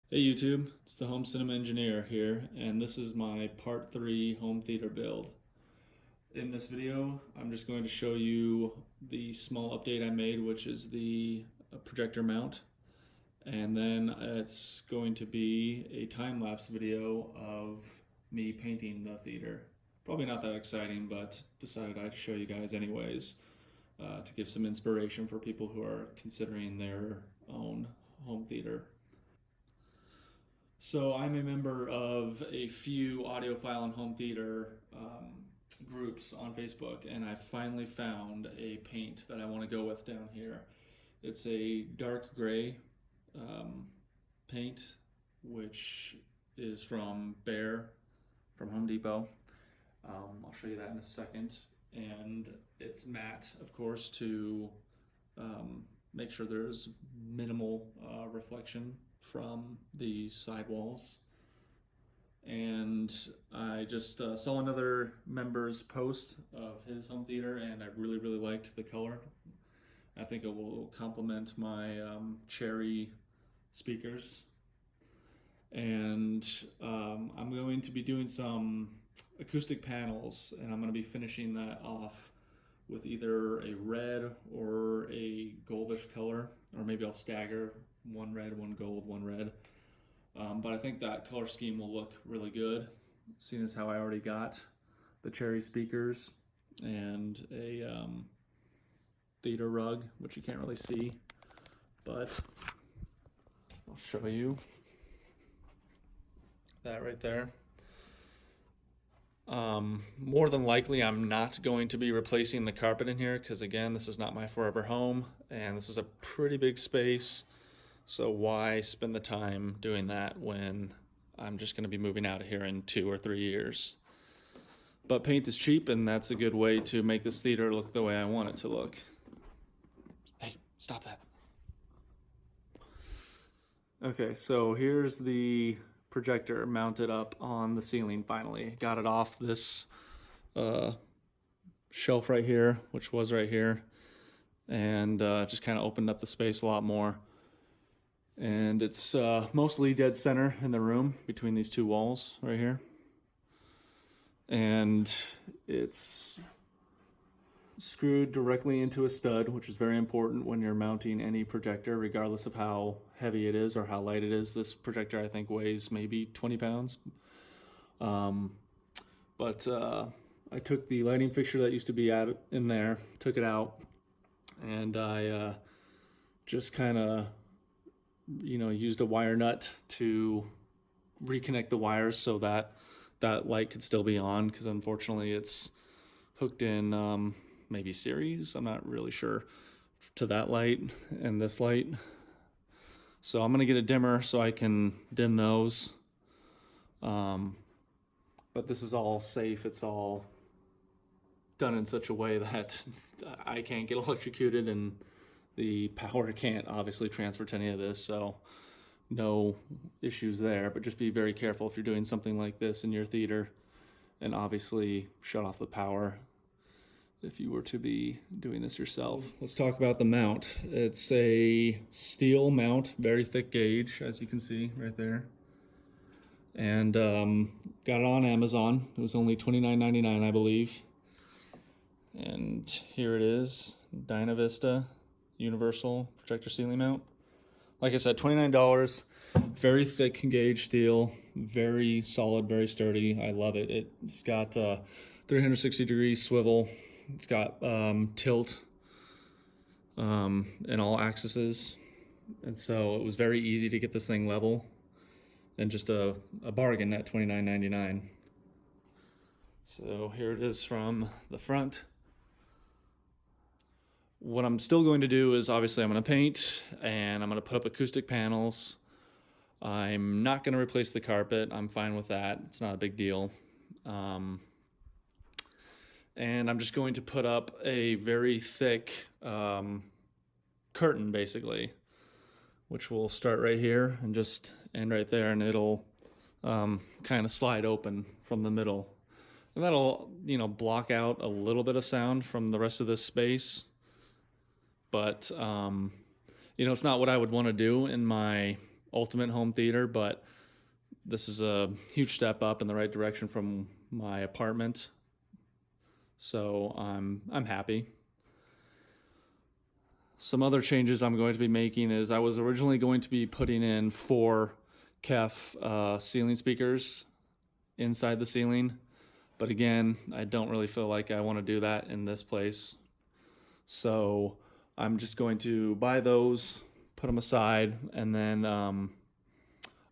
Hey YouTube, it's the Home Cinema Engineer here, and this is my part 3 home theater build. In this video, I'm just going to show you the small update I made, which is the projector mount, and then it's going to be a time-lapse video of me painting the theater. Probably not that exciting, but decided I'd show you guys anyways, to give some inspiration for people who are considering their own home theater. So I'm a member of a few audiophile and home theater groups on Facebook, and I finally found a paint that I want to go with down here. It's a dark gray paint, which is from Bear from Home Depot. I'll show you that in a second. And it's matte, of course, to make sure there's minimal reflection from the sidewalls. And I just saw another member's post of his home theater, and I really liked the color. I think it will complement my cherry speakers. And I'm going to be doing some acoustic panels, and I'm going to be finishing that off with either a red or a goldish color, or maybe I'll stagger one red, one gold, one red. But I think that color scheme will look really good, seeing as how I already got the cherry speakers and a theater rug, which you can't really see, but I'll show you that right there. More than likely, I'm not going to be replacing the carpet in here because, again, this is not my forever home, and this is a pretty big space. So why spend the time doing that when I'm just going to be moving out of here in 2 or 3 years? But paint is cheap, and that's a good way to make this theater look the way I want it to look. Hey, stop that. Okay, so here's the projector mounted up on the ceiling finally. Got it off this shelf right here, which was right here, and just kind of opened up the space a lot more. And it's mostly dead center in the room between these two walls right here. And it's screwed directly into a stud, which is very important when you're mounting any projector, regardless of how heavy it is or how light it is. This projector, I think, weighs maybe 20 pounds. But I took the lighting fixture that used to be in there, took it out, and I just kind of used a wire nut to reconnect the wires so that that light could still be on, because unfortunately it's hooked in maybe series, I'm not really sure, to that light and this light. So I'm gonna get a dimmer so I can dim those. But this is all safe. It's all done in such a way that I can't get electrocuted, and the power can't obviously transfer to any of this, so no issues there. But just be very careful if you're doing something like this in your theater, and obviously shut off the power if you were to be doing this yourself. Let's talk about the mount. It's a steel mount, very thick gauge, as you can see right there. And got it on Amazon. It was only $29.99, I believe. And here it is, Dynavista Universal Projector Ceiling Mount. Like I said, $29, very thick gauge steel, very solid, very sturdy. I love it. It's got 360-degree swivel. It's got tilt in all axes. And so it was very easy to get this thing level, and just a bargain at $29.99. So here it is from the front. What I'm still going to do is, obviously, I'm going to paint, and I'm going to put up acoustic panels. I'm not going to replace the carpet. I'm fine with that. It's not a big deal. And I'm just going to put up a very thick curtain, basically, which will start right here and just end right there, and it'll kind of slide open from the middle. And that'll, block out a little bit of sound from the rest of this space. But, it's not what I would want to do in my ultimate home theater, but this is a huge step up in the right direction from my apartment. So I'm happy. Some other changes I'm going to be making is I was originally going to be putting in 4 KEF ceiling speakers inside the ceiling, but again, I don't really feel like I want to do that in this place. So I'm just going to buy those, put them aside, and then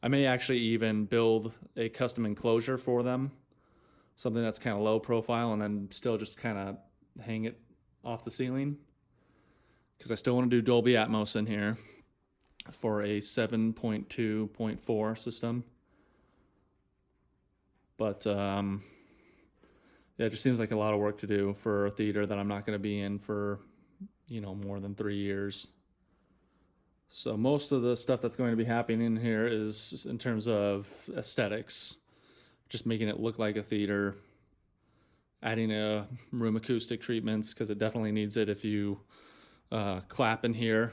I may actually even build a custom enclosure for them, something that's kind of low profile, and then still just kind of hang it off the ceiling, because I still want to do Dolby Atmos in here for a 7.2.4 system. But yeah, it just seems like a lot of work to do for a theater that I'm not going to be in for, more than 3 years. So most of the stuff that's going to be happening in here is in terms of aesthetics, just making it look like a theater, adding a room acoustic treatments, because it definitely needs it. If you clap in here,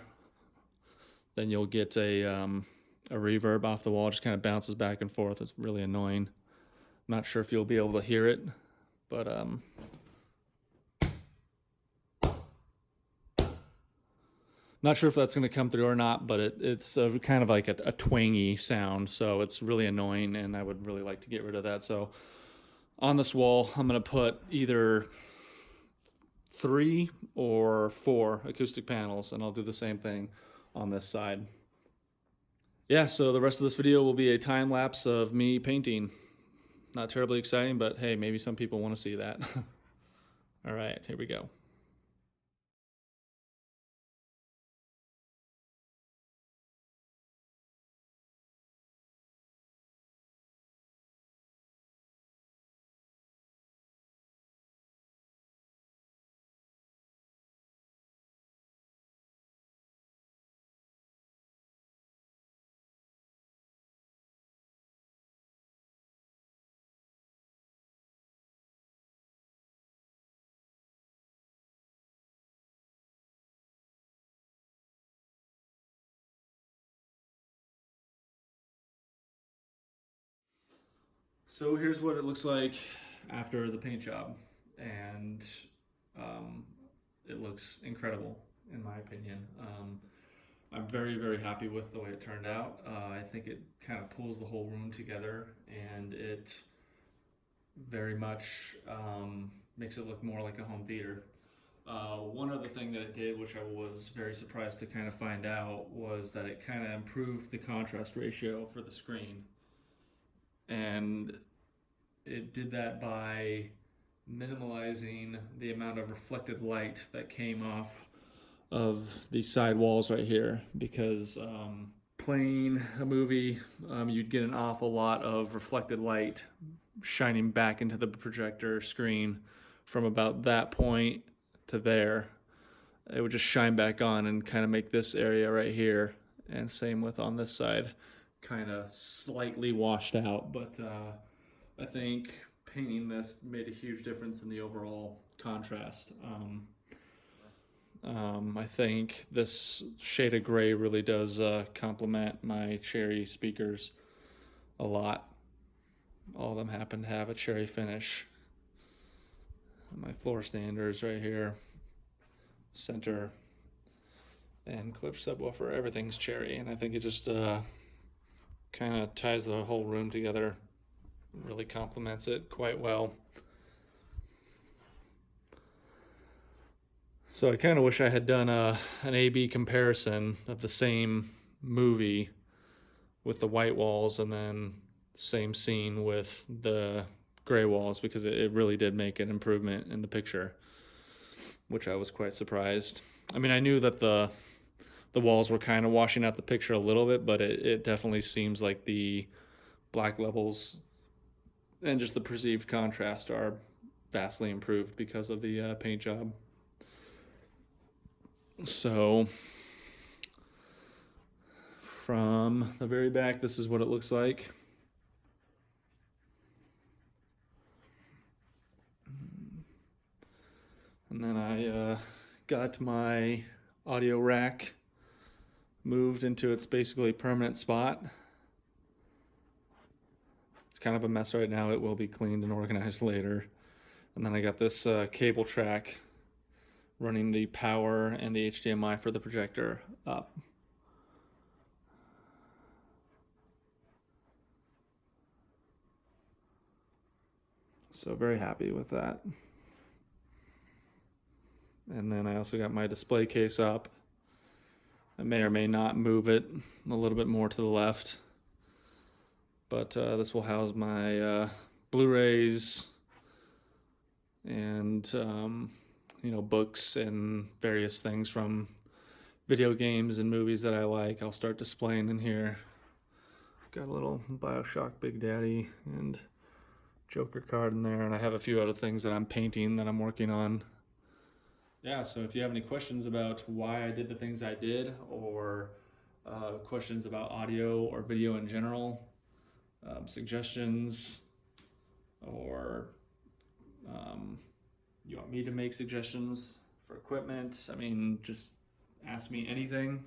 then you'll get a reverb off the wall. It just kind of bounces back and forth. It's really annoying. I'm not sure if you'll be able to hear it, but not sure if that's going to come through or not, but it's kind of like a twangy sound, so it's really annoying, and I would really like to get rid of that. So on this wall, I'm going to put either 3 or 4 acoustic panels, and I'll do the same thing on this side. Yeah, so the rest of this video will be a time lapse of me painting. Not terribly exciting, but hey, maybe some people want to see that. All right, here we go. So here's what it looks like after the paint job, and um, it looks incredible in my opinion. I'm very, very happy with the way it turned out. I think it kind of pulls the whole room together, and it very much makes it look more like a home theater. One other thing that it did, which I was very surprised to kind of find out, was that it kind of improved the contrast ratio for the screen. And it did that by minimalizing the amount of reflected light that came off of these side walls right here, because playing a movie, you'd get an awful lot of reflected light shining back into the projector screen from about that point to there. It would just shine back on and kind of make this area right here, and same with on this side, kind of slightly washed out. But I think painting this made a huge difference in the overall contrast. I think this shade of gray really does complement my cherry speakers a lot. All of them happen to have a cherry finish. My floor standers right here, center, and clip subwoofer, everything's cherry, and I think it just kind of ties the whole room together, really complements it quite well. So I kind of wish I had done an A-B comparison of the same movie with the white walls, and then same scene with the gray walls, because it really did make an improvement in the picture, which I was quite surprised. I mean, I knew that the walls were kind of washing out the picture a little bit, but it definitely seems like the black levels and just the perceived contrast are vastly improved because of the paint job. So from the very back, this is what it looks like. And then I got my audio rack moved into its basically permanent spot. It's kind of a mess right now. It will be cleaned and organized later. And then I got this cable track running the power and the HDMI for the projector up. So very happy with that. And then I also got my display case up. I may or may not move it a little bit more to the left, but this will house my Blu-rays and books and various things from video games and movies that I like. I'll start displaying in here. Got a little BioShock Big Daddy and Joker card in there, and I have a few other things that I'm painting that I'm working on. Yeah, so if you have any questions about why I did the things I did, or questions about audio or video in general, suggestions, or you want me to make suggestions for equipment, I mean, just ask me anything.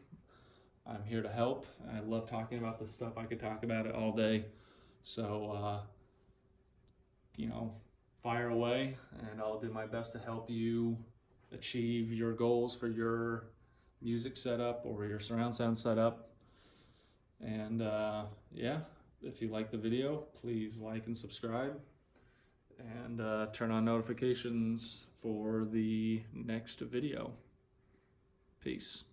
I'm here to help. I love talking about this stuff. I could talk about it all day. So, fire away, and I'll do my best to help you achieve your goals for your music setup or your surround sound setup. And yeah, if you like the video, please like and subscribe, and turn on notifications for the next video. Peace.